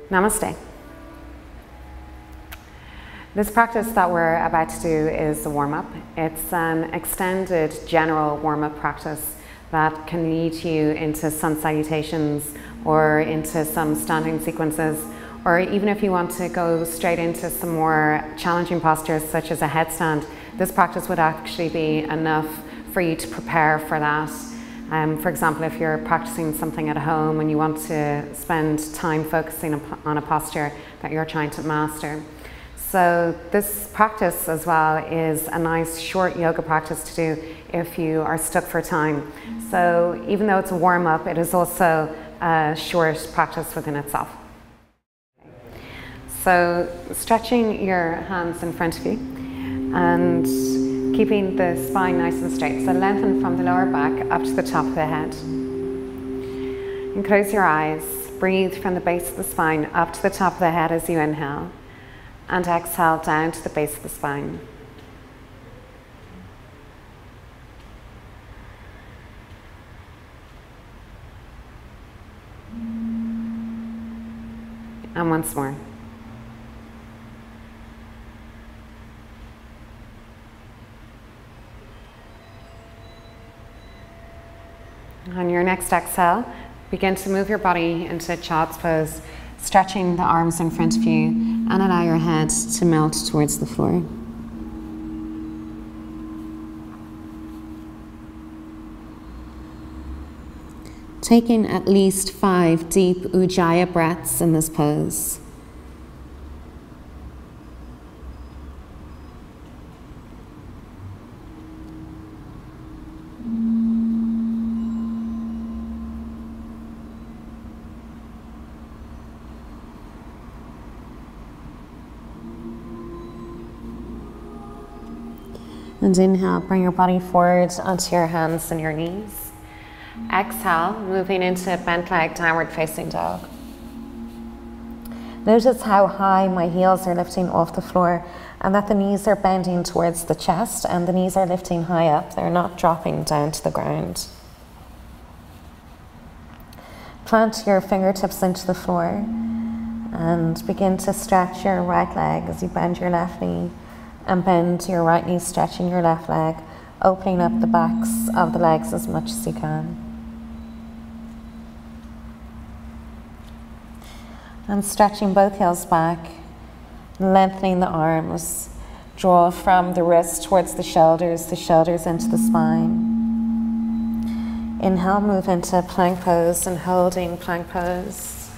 Namaste. This practice that we're about to do is a warm-up. It's an extended general warm-up practice that can lead you into sun salutations or into some standing sequences, or even if you want to go straight into some more challenging postures such as a headstand, this practice would actually be enough for you to prepare for that. For example, if you're practicing something at home and you want to spend time focusing on a posture that you're trying to master. So this practice as well is a nice short yoga practice to do if you are stuck for time. So even though it's a warm-up, it is also a short practice within itself. So stretching your hands in front of you and keeping the spine nice and straight. So lengthen from the lower back up to the top of the head. And close your eyes. Breathe from the base of the spine up to the top of the head as you inhale. And exhale down to the base of the spine. And once more. On your next exhale, begin to move your body into child's pose, stretching the arms in front of you, and allow your head to melt towards the floor. Taking at least 5 deep Ujjayi breaths in this pose. And inhale, bring your body forward onto your hands and your knees. Exhale, moving into bent leg downward facing dog. Notice how high my heels are lifting off the floor and that the knees are bending towards the chest and the knees are lifting high up. They're not dropping down to the ground. Plant your fingertips into the floor and begin to stretch your right leg as you bend your left knee. And bend your right knee, stretching your left leg, opening up the backs of the legs as much as you can. And stretching both heels back, lengthening the arms. Draw from the wrist towards the shoulders into the spine. Inhale, move into plank pose and holding plank pose.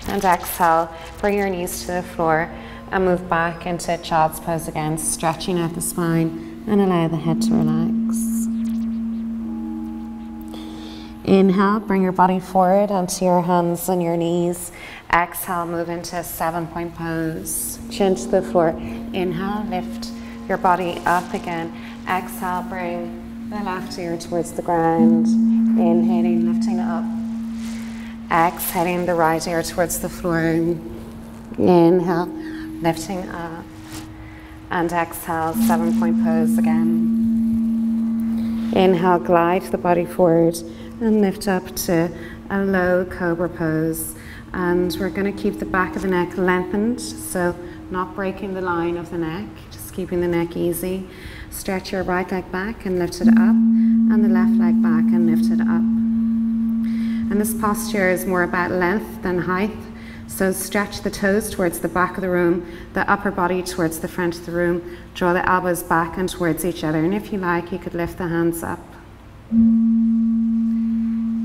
And exhale, bring your knees to the floor. And move back into child's pose again, stretching out the spine and allow the head to relax. Inhale, bring your body forward onto your hands and your knees. Exhale, move into a 7-point pose. Chin to the floor. Inhale, lift your body up again. Exhale, bring the left ear towards the ground. Inhaling, lifting up. Exhaling the right ear towards the floor. Inhale. Lifting up, and exhale, 7-point pose again. Inhale, glide the body forward and lift up to a low Cobra pose. And we're going to keep the back of the neck lengthened, so not breaking the line of the neck, just keeping the neck easy. Stretch your right leg back and lift it up, and the left leg back and lift it up. And this posture is more about length than height. So stretch the toes towards the back of the room, the upper body towards the front of the room. Draw the elbows back and towards each other. And if you like, you could lift the hands up.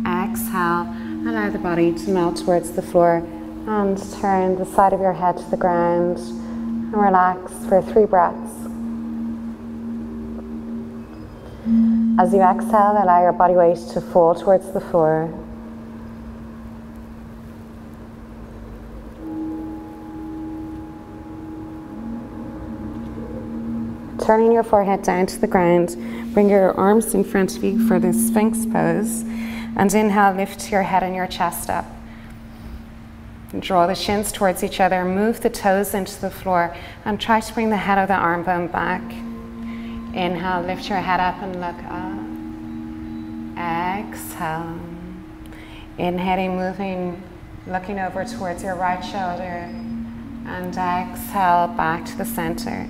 Exhale, allow the body to melt towards the floor and turn the side of your head to the ground and relax for 3 breaths. As you exhale, allow your body weight to fall towards the floor. Turning your forehead down to the ground, bring your arms in front of you for the sphinx pose. And inhale, lift your head and your chest up. Draw the shins towards each other, move the toes into the floor, and try to bring the head of the arm bone back. Inhale, lift your head up and look up. Exhale. Inhaling, moving, looking over towards your right shoulder, and exhale back to the center.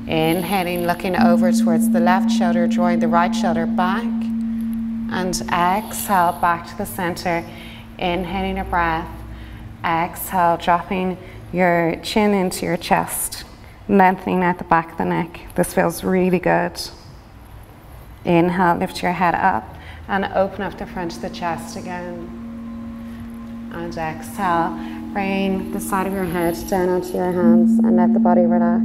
Inhaling, looking over towards the left shoulder, drawing the right shoulder back, and exhale back to the center. Inhaling a breath, exhale, dropping your chin into your chest, lengthening out the back of the neck. This feels really good. Inhale, lift your head up and open up the front of the chest again. And exhale, bring the side of your head down onto your hands and let the body relax.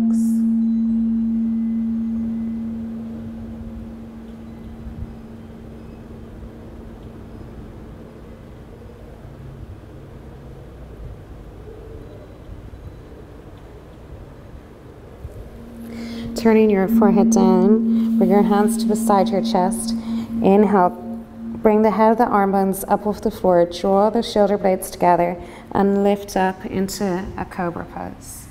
Turning your forehead down, bring your hands to beside your chest. Inhale, bring the head of the arm bones up off the floor, draw the shoulder blades together, and lift up into a Cobra pose.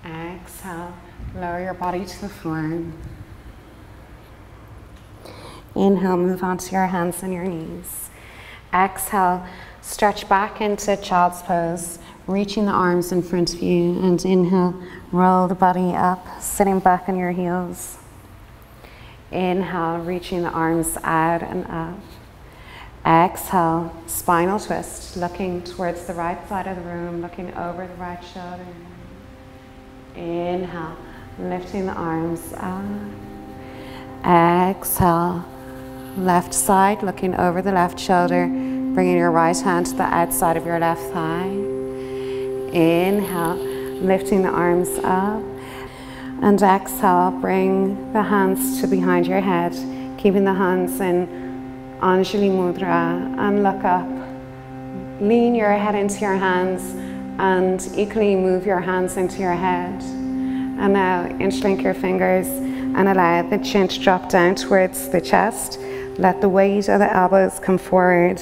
Exhale, lower your body to the floor. Inhale, move onto your hands and your knees. Exhale, stretch back into child's pose, reaching the arms in front of you, and inhale, roll the body up, sitting back on your heels. Inhale, reaching the arms out and up. Exhale, spinal twist, looking towards the right side of the room, looking over the right shoulder. Inhale, lifting the arms up. Exhale, left side, looking over the left shoulder, bringing your right hand to the outside of your left thigh. Inhale, lifting the arms up. And exhale, bring the hands to behind your head, keeping the hands in Anjali Mudra, and look up. Lean your head into your hands and equally move your hands into your head. And now interlink your fingers and allow the chin to drop down towards the chest. Let the weight of the elbows come forward.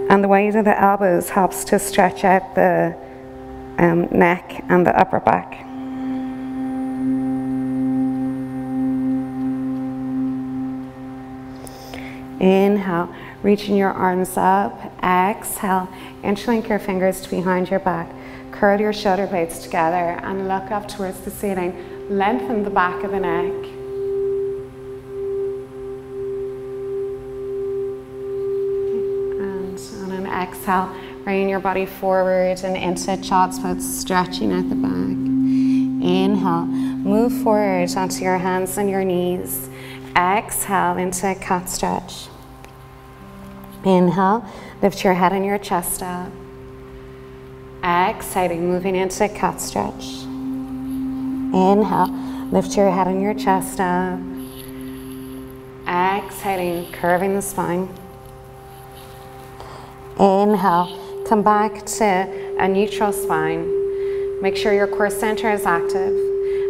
And the weight of the elbows helps to stretch out the neck and the upper back. Inhale, reaching your arms up. Exhale, interlink your fingers to behind your back. Curl your shoulder blades together and look up towards the ceiling. Lengthen the back of the neck. Exhale, bringing your body forward and into child's pose, stretching at the back. Inhale, move forward onto your hands and your knees. Exhale into cat stretch. Inhale, lift your head and your chest up. Exhaling, moving into cat stretch. Inhale, lift your head and your chest up. Exhaling, curving the spine. Inhale, come back to a neutral spine. Make sure your core center is active.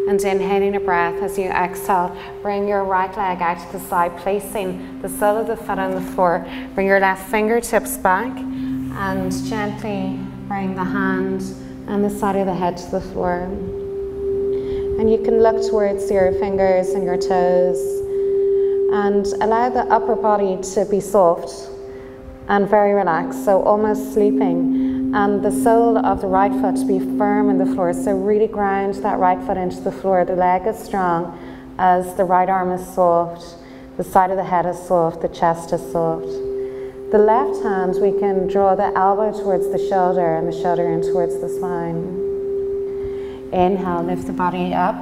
And inhaling a breath as you exhale, bring your right leg out to the side, placing the sole of the foot on the floor. Bring your left fingertips back and gently bring the hand and the side of the head to the floor. And you can look towards your fingers and your toes and allow the upper body to be soft and very relaxed, so almost sleeping, and the sole of the right foot to be firm in the floor. So really ground that right foot into the floor. The leg is strong as the right arm is soft, the side of the head is soft, the chest is soft. The left hand, we can draw the elbow towards the shoulder and the shoulder in towards the spine. Inhale, lift the body up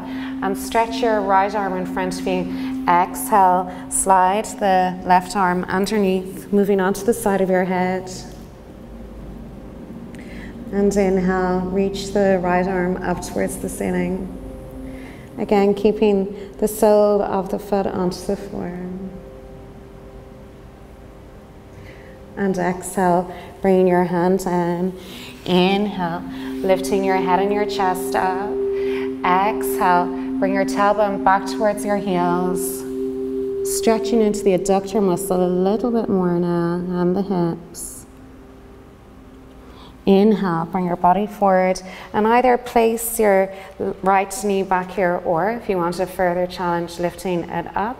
and stretch your right arm in front of you. Exhale, slide the left arm underneath, moving onto the side of your head. And inhale, reach the right arm up towards the ceiling. Again, keeping the sole of the foot onto the floor. And exhale, bringing your hand down. Inhale, lifting your head and your chest up. Exhale, bring your tailbone back towards your heels. Stretching into the adductor muscle a little bit more now, and the hips. Inhale, bring your body forward and either place your right knee back here, or if you want a further challenge, lifting it up.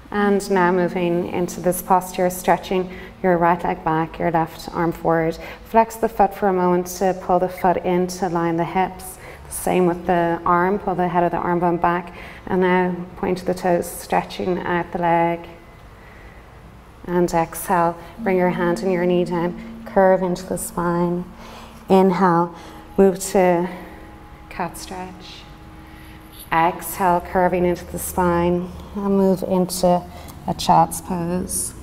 And now moving into this posture, stretching your right leg back, your left arm forward. Flex the foot for a moment to pull the foot in to line the hips. Same with the arm, pull the head of the arm bone back. And now point the toes, stretching out the leg. And exhale, bring your hand and your knee down, curve into the spine. Inhale, move to cat stretch. Exhale, curving into the spine, and move into a child's pose.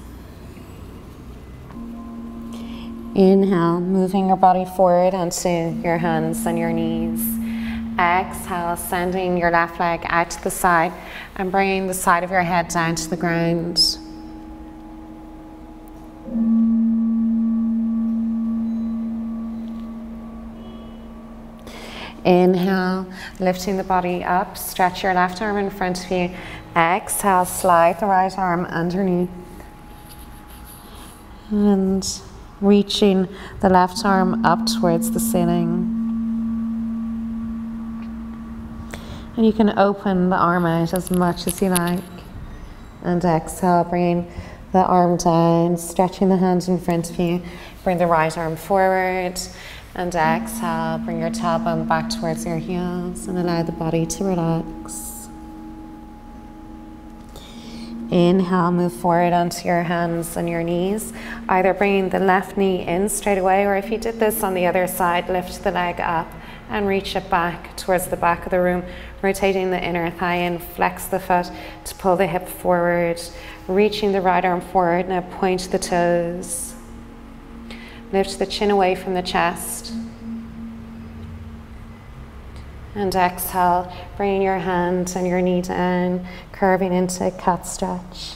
Inhale, moving your body forward onto your hands and your knees. Exhale, sending your left leg out to the side and bringing the side of your head down to the ground. Inhale, lifting the body up, stretch your left arm in front of you. Exhale, slide the right arm underneath. And reaching the left arm up towards the ceiling. And you can open the arm out as much as you like. And exhale, bringing the arm down, stretching the hand in front of you. Bring the right arm forward. And exhale, bring your tailbone back towards your heels and allow the body to relax. Inhale, move forward onto your hands and your knees, either bringing the left knee in straight away, or if you did this on the other side, lift the leg up and reach it back towards the back of the room, rotating the inner thigh in, flex the foot to pull the hip forward, reaching the right arm forward, now point the toes. Lift the chin away from the chest. And exhale, bringing your hand and your knee down, curving into cat stretch.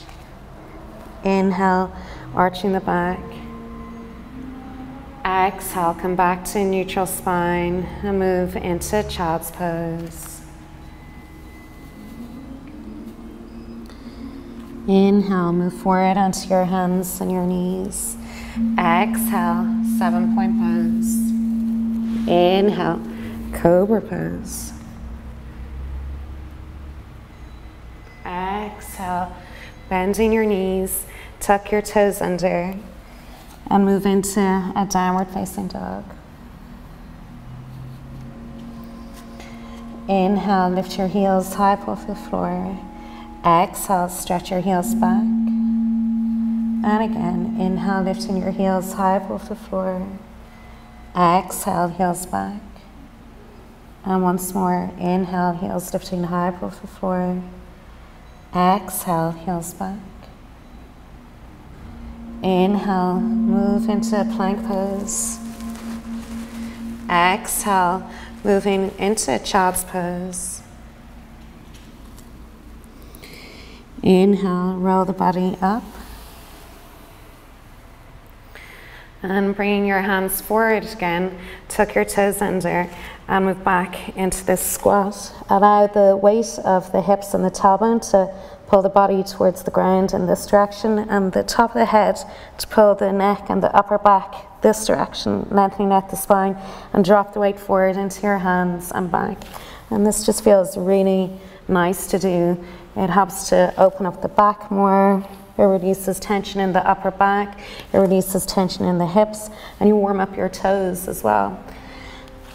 Inhale, arching the back. Exhale, come back to neutral spine and move into child's pose. Inhale, move forward onto your hands and your knees. Exhale, 7-point pose. Inhale, Cobra pose. Exhale, bending your knees, tuck your toes under, and move into a downward facing dog. Inhale, lift your heels high up off the floor. Exhale, stretch your heels back. And again, inhale, lifting your heels high up off the floor. Exhale, heels back. And once more, inhale, heels lifting high up off the floor. Exhale, heels back. Inhale, move into a plank pose. Exhale, moving into a child's pose. Inhale, roll the body up. And bringing your hands forward again, tuck your toes under and move back into this squat. Allow the weight of the hips and the tailbone to pull the body towards the ground in this direction, and the top of the head to pull the neck and the upper back this direction, lengthening out the spine, and drop the weight forward into your hands and back. And this just feels really nice to do. It helps to open up the back more. It releases tension in the upper back, it releases tension in the hips, and you warm up your toes as well.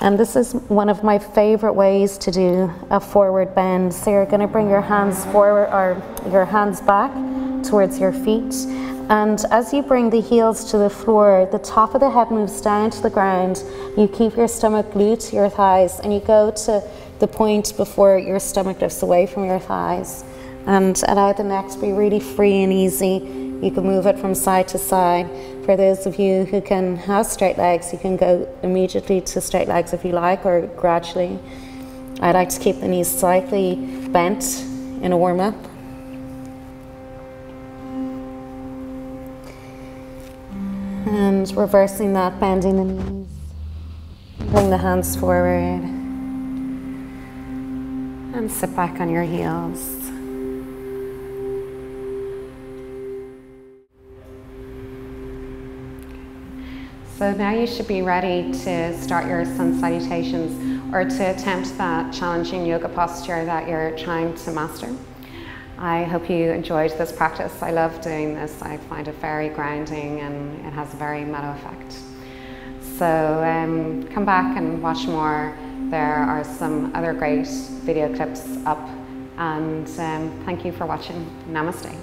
And this is one of my favorite ways to do a forward bend. So you're going to bring your hands forward, or your hands back towards your feet. And as you bring the heels to the floor, the top of the head moves down to the ground. You keep your stomach glued to your thighs, and you go to the point before your stomach lifts away from your thighs. And allow the neck to be really free and easy. You can move it from side to side. For those of you who can have straight legs, you can go immediately to straight legs if you like, or gradually. I like to keep the knees slightly bent in a warm-up. And reversing that, bending the knees. Bring the hands forward. And sit back on your heels. So now you should be ready to start your sun salutations or to attempt that challenging yoga posture that you're trying to master. I hope you enjoyed this practice. I love doing this. I find it very grounding and it has a very mellow effect. So come back and watch more. There are some other great video clips up, and thank you for watching. Namaste.